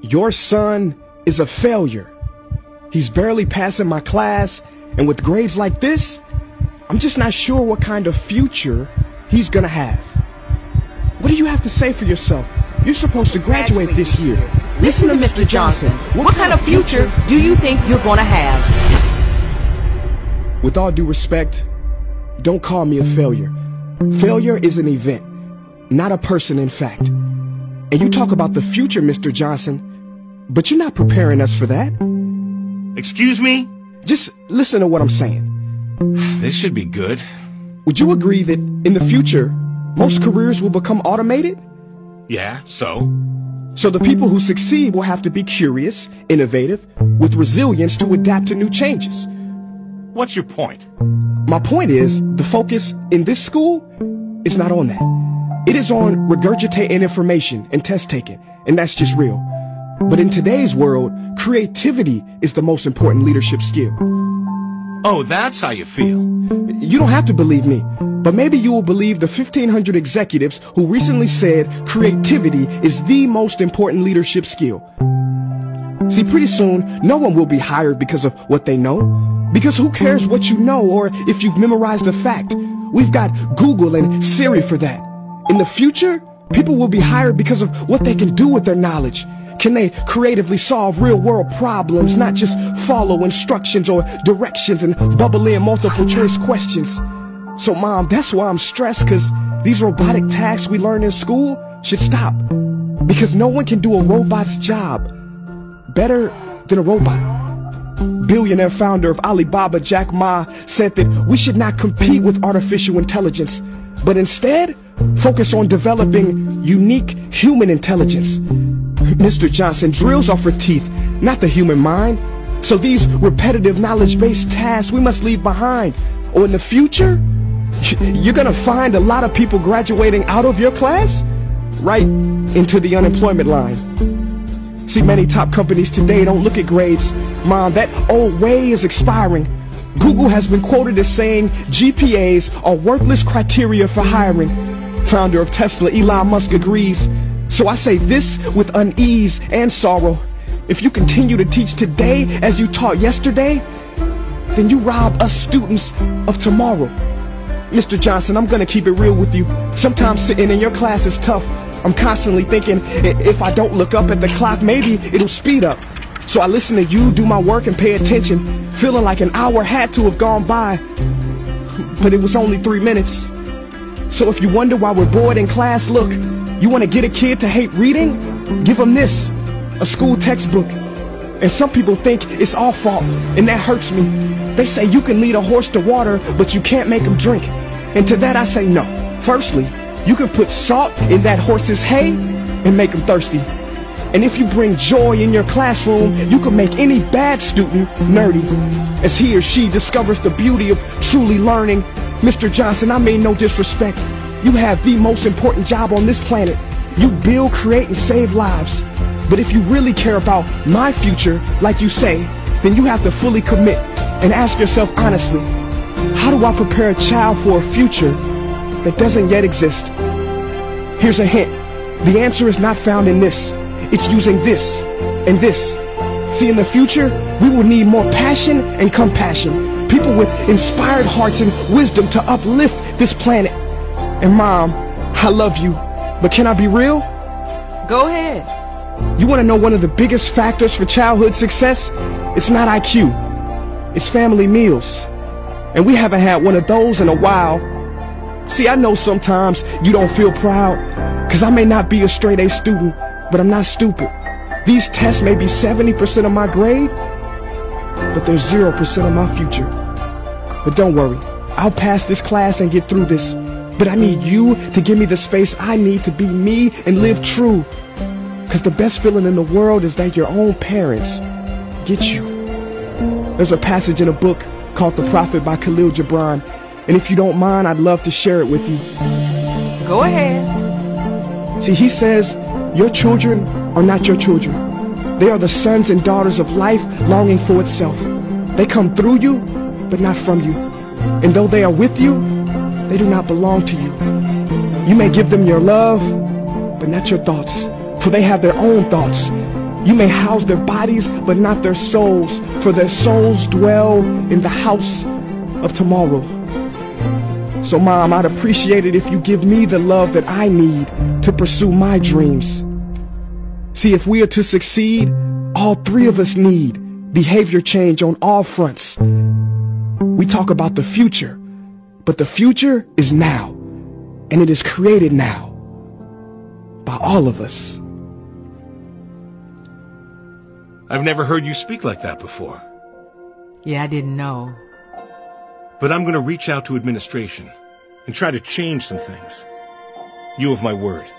Your son is a failure. He's barely passing my class, and with grades like this, I'm just not sure what kind of future he's gonna have. What do you have to say for yourself? You're supposed to graduate this year. Listen to Mr. Johnson. What kind of future do you think you're gonna have? With all due respect, don't call me a failure. Failure is an event, not a person, in fact. And you talk about the future, Mr. Johnson, but you're not preparing us for that. Excuse me? Just listen to what I'm saying. This should be good. Would you agree that in the future, most careers will become automated? Yeah, so? So the people who succeed will have to be curious, innovative, with resilience to adapt to new changes. What's your point? My point is, the focus in this school is not on that. It is on regurgitating information and test taking, and that's just real. But in today's world, creativity is the most important leadership skill. Oh, that's how you feel. You don't have to believe me, but maybe you will believe the 1,500 executives who recently said creativity is the most important leadership skill. See, pretty soon, no one will be hired because of what they know. Because who cares what you know or if you've memorized a fact? We've got Google and Siri for that. In the future, people will be hired because of what they can do with their knowledge. Can they creatively solve real-world problems, not just follow instructions or directions and bubble in multiple-choice questions? So, Mom, that's why I'm stressed, because these robotic tasks we learn in school should stop. Because no one can do a robot's job better than a robot. Billionaire founder of Alibaba, Jack Ma, said that we should not compete with artificial intelligence, but instead focus on developing unique human intelligence. Mr. Johnson, drills are for teeth, not the human mind. So these repetitive knowledge-based tasks we must leave behind. Or in the future, you're gonna find a lot of people graduating out of your class right into the unemployment line. See, many top companies today don't look at grades. Mom, that old way is expiring. Google has been quoted as saying GPAs are worthless criteria for hiring. Founder of Tesla, Elon Musk, agrees. So I say this with unease and sorrow. If you continue to teach today as you taught yesterday, then you rob us students of tomorrow. Mr. Johnson, I'm gonna keep it real with you. Sometimes sitting in your class is tough. I'm constantly thinking, if I don't look up at the clock, maybe it'll speed up. So I listen to you do my work and pay attention, feeling like an hour had to have gone by. But it was only 3 minutes. So if you wonder why we're bored in class, look, you want to get a kid to hate reading? Give them this, a school textbook. And some people think it's our fault, and that hurts me. They say you can lead a horse to water, but you can't make him drink. And to that I say no. Firstly, you can put salt in that horse's hay and make him thirsty. And if you bring joy in your classroom, you can make any bad student nerdy, as he or she discovers the beauty of truly learning. Mr. Johnson, I mean no disrespect. You have the most important job on this planet. You build, create, and save lives. But if you really care about my future, like you say, then you have to fully commit and ask yourself honestly, how do I prepare a child for a future that doesn't yet exist? Here's a hint. The answer is not found in this. It's using this and this. See, in the future, we will need more passion and compassion. People with inspired hearts and wisdom to uplift this planet. And Mom, I love you, but can I be real? Go ahead. You want to know one of the biggest factors for childhood success? It's not IQ. It's family meals. And we haven't had one of those in a while. See, I know sometimes you don't feel proud, because I may not be a straight A student, but I'm not stupid. These tests may be 70% of my grade, but they're 0% of my future. But don't worry, I'll pass this class and get through this. But I need you to give me the space I need to be me and live true. Because the best feeling in the world is that your own parents get you. There's a passage in a book called The Prophet by Khalil Gibran. And if you don't mind, I'd love to share it with you. Go ahead. See, he says, your children are not your children. They are the sons and daughters of life longing for itself. They come through you, but not from you. And though they are with you, they do not belong to you. You may give them your love, but not your thoughts, for they have their own thoughts. You may house their bodies, but not their souls, for their souls dwell in the house of tomorrow. So, Mom, I'd appreciate it if you give me the love that I need to pursue my dreams. See, if we are to succeed, all three of us need behavior change on all fronts. We talk about the future, but the future is now, and it is created now by all of us. I've never heard you speak like that before. Yeah, I didn't know. But I'm going to reach out to administration and try to change some things. You have my word.